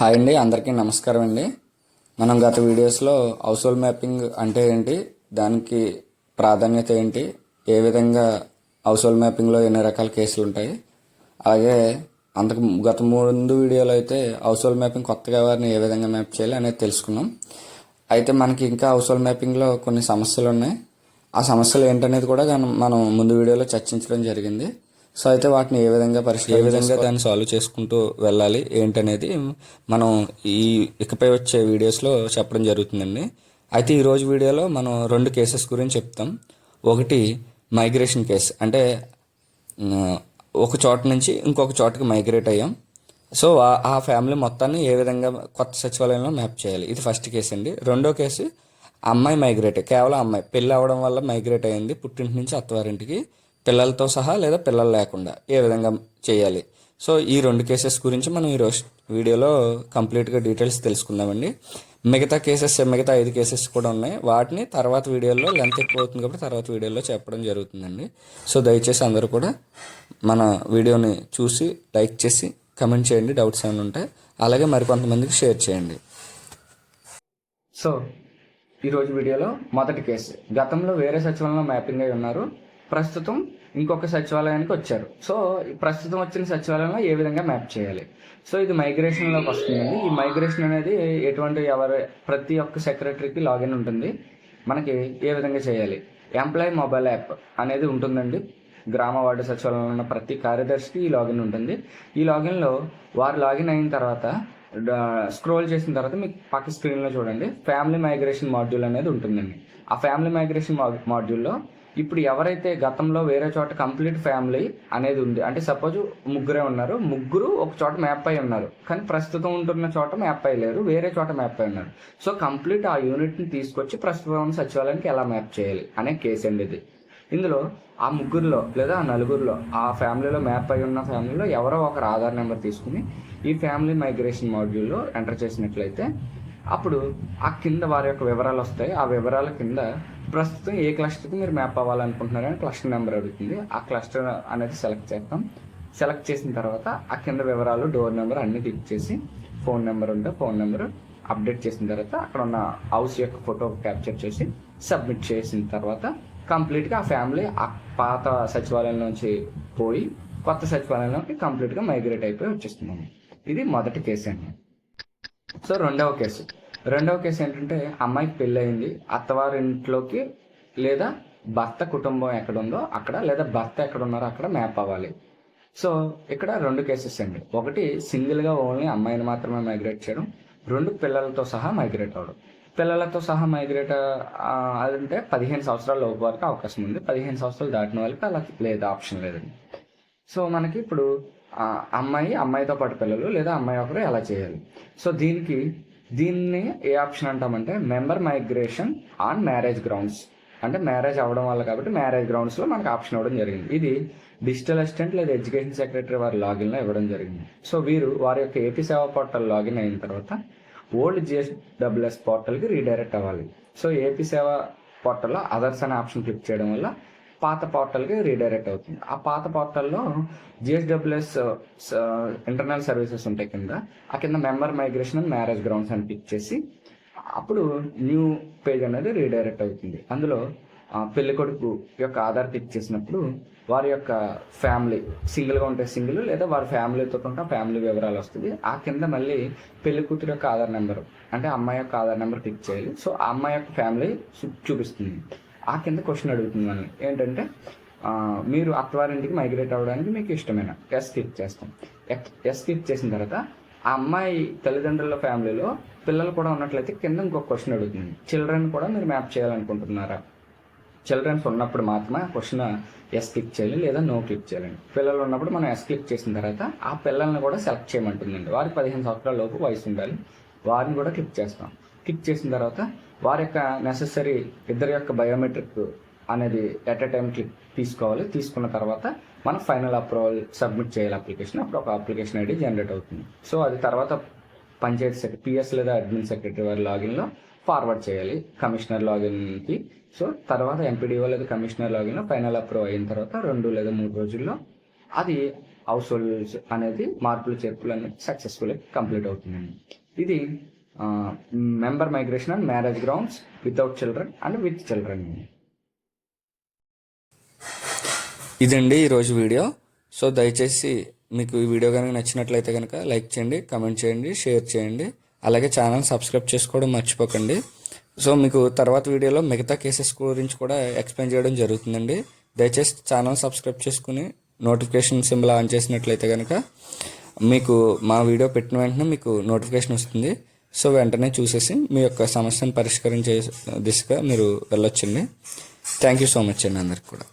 Hi అండి, అందరికీ నమస్కారం అండి. మనం గత వీడియోస్లో హౌస్ హోల్డ్ మ్యాపింగ్ అంటే ఏంటి, దానికి ప్రాధాన్యత ఏంటి, ఏ విధంగా హౌస్ హోల్డ్ మ్యాపింగ్లో ఎన్ని రకాల కేసులు ఉంటాయి, అలాగే గత ముందు వీడియోలో అయితే హౌస్ హోల్డ్ మ్యాపింగ్ కొత్తగా వారిని ఏ విధంగా మ్యాప్ చేయాలి అనేది తెలుసుకున్నాం. అయితే మనకి ఇంకా హౌస్ హోల్డ్ మ్యాపింగ్లో కొన్ని సమస్యలు ఉన్నాయి. ఆ సమస్యలు ఏంటనేది కూడా మనం ముందు వీడియోలో చర్చించడం జరిగింది. సో అయితే వాటిని ఏ విధంగా దాన్ని సాల్వ్ చేసుకుంటూ వెళ్ళాలి ఏంటనేది మనం ఇకపై వచ్చే వీడియోస్లో చెప్పడం జరుగుతుందండి. అయితే ఈరోజు వీడియోలో మనం 2 కేసెస్ గురించి చెప్తాం. ఒకటి మైగ్రేషన్ కేసు, అంటే ఒక చోట నుంచి ఇంకొక చోటకి మైగ్రేట్ అయ్యాం. సో ఆ ఫ్యామిలీ మొత్తాన్ని ఏ విధంగా కొత్త సచివాలయంలో మ్యాప్ చేయాలి, ఇది ఫస్ట్ కేసు అండి. రెండో కేసు అమ్మాయి మైగ్రేట్, కేవలం అమ్మాయి పెళ్ళి అవ్వడం వల్ల మైగ్రేట్ అయ్యింది పుట్టింటి నుంచి అత్తవారింటికి, పిల్లలతో సహా లేదా పిల్లలు లేకుండా ఏ విధంగా చేయాలి. సో ఈ 2 కేసెస్ గురించి మనం ఈరోజు వీడియోలో కంప్లీట్గా డీటెయిల్స్ తెలుసుకుందామండి. మిగతా 5 కేసెస్ కూడా ఉన్నాయి. వాటిని తర్వాత వీడియోలో లెంత్ ఎక్కువ అవుతుంది కాబట్టి తర్వాత వీడియోలో చెప్పడం జరుగుతుందండి. సో దయచేసి అందరూ కూడా మన వీడియోని చూసి లైక్ చేసి కమెంట్ చేయండి, డౌట్స్ ఏమైనా ఉంటాయి. అలాగే మరికొంతమందికి షేర్ చేయండి. సో ఈరోజు వీడియోలో మొదటి కేసు, గతంలో వేరే సచివాలయంలో మ్యాపింగ్ అయి ఉన్నారు, ప్రస్తుతం ఇంకొక సచివాలయానికి వచ్చారు. సో ప్రస్తుతం వచ్చిన సచివాలయంలో ఏ విధంగా మ్యాప్ చేయాలి. సో ఇది మైగ్రేషన్లోకి వస్తుందండి. ఈ మైగ్రేషన్ అనేది ప్రతి ఒక్క సెక్రటరీకి లాగిన్ ఉంటుంది. మనకి ఏ విధంగా చేయాలి, ఎంప్లాయీ మొబైల్ యాప్ అనేది ఉంటుందండి. గ్రామ వార్డు సచివాలయంలో ఉన్న ప్రతి కార్యదర్శికి ఈ లాగిన్ ఉంటుంది. ఈ లాగిన్లో వారు లాగిన్ అయిన తర్వాత స్క్రోల్ చేసిన తర్వాత మీకు పక్క స్క్రీన్లో చూడండి, ఫ్యామిలీ మైగ్రేషన్ మాడ్యూల్ అనేది ఉంటుందండి. ఆ ఫ్యామిలీ మైగ్రేషన్ మాడ్యూల్లో ఇప్పుడు ఎవరైతే గతంలో వేరే చోట కంప్లీట్ ఫ్యామిలీ అనేది ఉంది, అంటే సపోజ్ ముగ్గురే ఉన్నారు, ముగ్గురు ఒక చోట మ్యాప్ అయి ఉన్నారు, కానీ ప్రస్తుతం ఉంటున్న చోట మ్యాప్ అయ్యలేరు, వేరే చోట మ్యాప్ అయి ఉన్నారు. సో కంప్లీట్ ఆ యూనిట్ని తీసుకొచ్చి ప్రస్తుతం ఉన్న సచివాలయానికి ఎలా మ్యాప్ చేయాలి అనే కేసు అండి ఇది. ఇందులో ఆ ముగ్గురులో లేదా ఆ నలుగురిలో ఆ ఫ్యామిలీలో మ్యాప్ అయి ఉన్న ఫ్యామిలీలో ఎవరో ఒకరు ఆధార్ నెంబర్ తీసుకుని ఈ ఫ్యామిలీ మైగ్రేషన్ మాడ్యూల్లో ఎంటర్ చేసినట్లయితే అప్పుడు ఆ కింద వారి యొక్క వివరాలు వస్తాయి. ఆ వివరాల కింద ప్రస్తుతం ఏ క్లస్టర్కి మీరు మ్యాప్ అవ్వాలనుకుంటున్నారని క్లస్టర్ నెంబర్ అడుగుతుంది. ఆ క్లస్టర్ అనేది సెలెక్ట్ చేస్తాం. సెలెక్ట్ చేసిన తర్వాత ఆ కింద వివరాలు, డోర్ నెంబర్ అన్నీ క్లిక్ చేసి ఫోన్ నెంబర్ ఉంటే ఫోన్ నెంబర్ అప్డేట్ చేసిన తర్వాత అక్కడ ఉన్న హౌస్ యొక్క ఫోటో క్యాప్చర్ చేసి సబ్మిట్ చేసిన తర్వాత కంప్లీట్గా ఆ ఫ్యామిలీ ఆ పాత సచివాలయం నుంచి పోయి కొత్త సచివాలయంలోకి కంప్లీట్గా మైగ్రేట్ అయిపోయి వచ్చేస్తున్నాము. ఇది మొదటి కేసు అండి. సో రెండవ కేసు ఏంటంటే అమ్మాయికి పెళ్ళి అయింది, అత్తవారింట్లోకి లేదా భర్త కుటుంబం ఎక్కడ ఉందో అక్కడ లేదా భర్త ఎక్కడ ఉన్నారో అక్కడ మ్యాప్ అవ్వాలి. సో ఇక్కడ 2 కేసెస్ అండి. ఒకటి సింగిల్గా ఓన్లీ అమ్మాయిని మాత్రమే మైగ్రేట్ చేయడం, 2 పిల్లలతో సహా మైగ్రేట్ అవ్వడం. పిల్లలతో సహా మైగ్రేట్ అదంటే 15 సంవత్సరాల లోపు వరకు అవకాశం ఉంది. 15 సంవత్సరాలు దాటిన వాళ్ళకి అలా లేదు, ఆప్షన్ లేదండి. సో మనకి ఇప్పుడు అమ్మాయితో పాటు పిల్లలు లేదా అమ్మాయి ఒకరు ఎలా చేయాలి. సో దీన్ని ఏ ఆప్షన్ అంటామంటే member migration on marriage grounds, అంటే మ్యారేజ్ అవ్వడం వల్ల కాబట్టి మ్యారేజ్ గ్రౌండ్స్లో మనకు ఆప్షన్ ఇవ్వడం జరిగింది. ఇది డిజిటల్ అసిస్టెంట్ లేదా ఎడ్యుకేషన్ సెక్రటరీ వారి లాగిన్లో ఇవ్వడం జరిగింది. సో వీరు వారి యొక్క ఏపీ సేవా పోర్టల్ లాగిన్ అయిన తర్వాత ఓల్డ్ GSWS పోర్టల్కి రీడైరెక్ట్ అవ్వాలి. సో ఏపీ సేవా పోర్టల్లో అదర్స్ అనే ఆప్షన్ క్లిక్ చేయడం వల్ల పాత పోర్టల్కి రీడైరెక్ట్ అవుతుంది. ఆ పాత పోర్టల్లో GSWS ఇంటర్నల్ సర్వీసెస్ ఉంటాయి కింద, ఆ కింద member migration and marriage grounds అని క్లిక్ చేసి అప్పుడు న్యూ పేజ్ అనేది రీడైరెక్ట్ అవుతుంది. అందులో పెళ్లి కొడుకు యొక్క ఆధార్ క్లిక్ చేసినప్పుడు వారి యొక్క ఫ్యామిలీ సింగిల్గా ఉంటే సింగిల్ లేదా వారి ఫ్యామిలీతో ఉంటే ఫ్యామిలీ వివరాలు వస్తుంది. ఆ కింద మళ్ళీ పెళ్లి కూతురు యొక్క ఆధార్ నెంబర్, అంటే అమ్మాయి యొక్క ఆధార్ నెంబర్ క్లిక్ చేయాలి. సో ఆ అమ్మాయి యొక్క ఫ్యామిలీ చూపిస్తుంది. ఆ కింద క్వశ్చన్ అడుగుతుంది మనల్ని ఏంటంటే మీరు అత్తవారింటికి మైగ్రేట్ అవ్వడానికి మీకు ఇష్టమైన ఎస్ క్లిక్ చేస్తాం. ఎస్ క్లిక్ చేసిన తర్వాత ఆ అమ్మాయి తల్లిదండ్రుల ఫ్యామిలీలో పిల్లలు కూడా ఉన్నట్లయితే కింద ఇంకొక క్వశ్చన్ అడుగుతుంది, చిల్డ్రన్ కూడా మీరు మ్యాప్ చేయాలనుకుంటున్నారా. చిల్డ్రన్స్ ఉన్నప్పుడు మాత్రమే క్వశ్చన్ ఎస్ క్లిక్ చేయాలి లేదా నో క్లిక్ చేయాలండి. పిల్లలు ఉన్నప్పుడు మనం ఎస్ క్లిక్ చేసిన తర్వాత ఆ పిల్లల్ని కూడా సెలెక్ట్ చేయమంటుందండి. వారికి 15 సంవత్సరాల లోపు వయసు ఉండాలి, వారిని కూడా క్లిక్ చేస్తాం. క్లిక్ చేసిన తర్వాత వారి యొక్క నెసెసరీ ఇద్దరి యొక్క బయోమెట్రిక్ అనేది ఎట్ ఎ టైం తీసుకోవాలి. తీసుకున్న తర్వాత మనం ఫైనల్ అప్రూవల్ సబ్మిట్ చేయాలి అప్లికేషన్. అప్పుడు ఒక అప్లికేషన్ ఐడి జనరేట్ అవుతుంది. సో అది తర్వాత పంచాయతీ PS లేదా అడ్మిన్ సెక్రటరీ వారి లాగిన్లో ఫార్వర్డ్ చేయాలి కమిషనర్ లాగిన్కి. సో తర్వాత MPDO లేదా కమిషనర్ లాగిన్లో ఫైనల్ అప్రూవ్ అయిన తర్వాత 2 లేదా 3 రోజుల్లో అది హౌస్ హోల్డ్స్ అనేది మార్పులు చేర్పులు అనేది సక్సెస్ఫుల్గా కంప్లీట్ అవుతుందండి. ఇది member migration and marriage grounds without children and with children. ఇదండి ఈరోజు వీడియో. సో దయచేసి మీకు ఈ వీడియో కనుక నచ్చినట్లయితే కనుక లైక్ చేయండి, కమెంట్ చేయండి, షేర్ చేయండి. అలాగే ఛానల్ సబ్స్క్రైబ్ చేసుకోవడం మర్చిపోకండి. సో మీకు తర్వాత వీడియోలో మిగతా కేసెస్ గురించి కూడా ఎక్స్ప్లెయిన్ చేయడం జరుగుతుందండి. దయచేసి ఛానల్ సబ్స్క్రైబ్ చేసుకుని నోటిఫికేషన్ సింబల్ ఆన్ చేసినట్లయితే కనుక మీకు మా వీడియో పెట్టిన వెంటనే మీకు నోటిఫికేషన్ వస్తుంది. సో వెంటనే చూసేసి మీ యొక్క సమస్యను పరిష్కరించే దిశగా మీరు వెళ్ళొచ్చండి. థ్యాంక్ యూ సో మచ్ అండి అందరికి కూడా.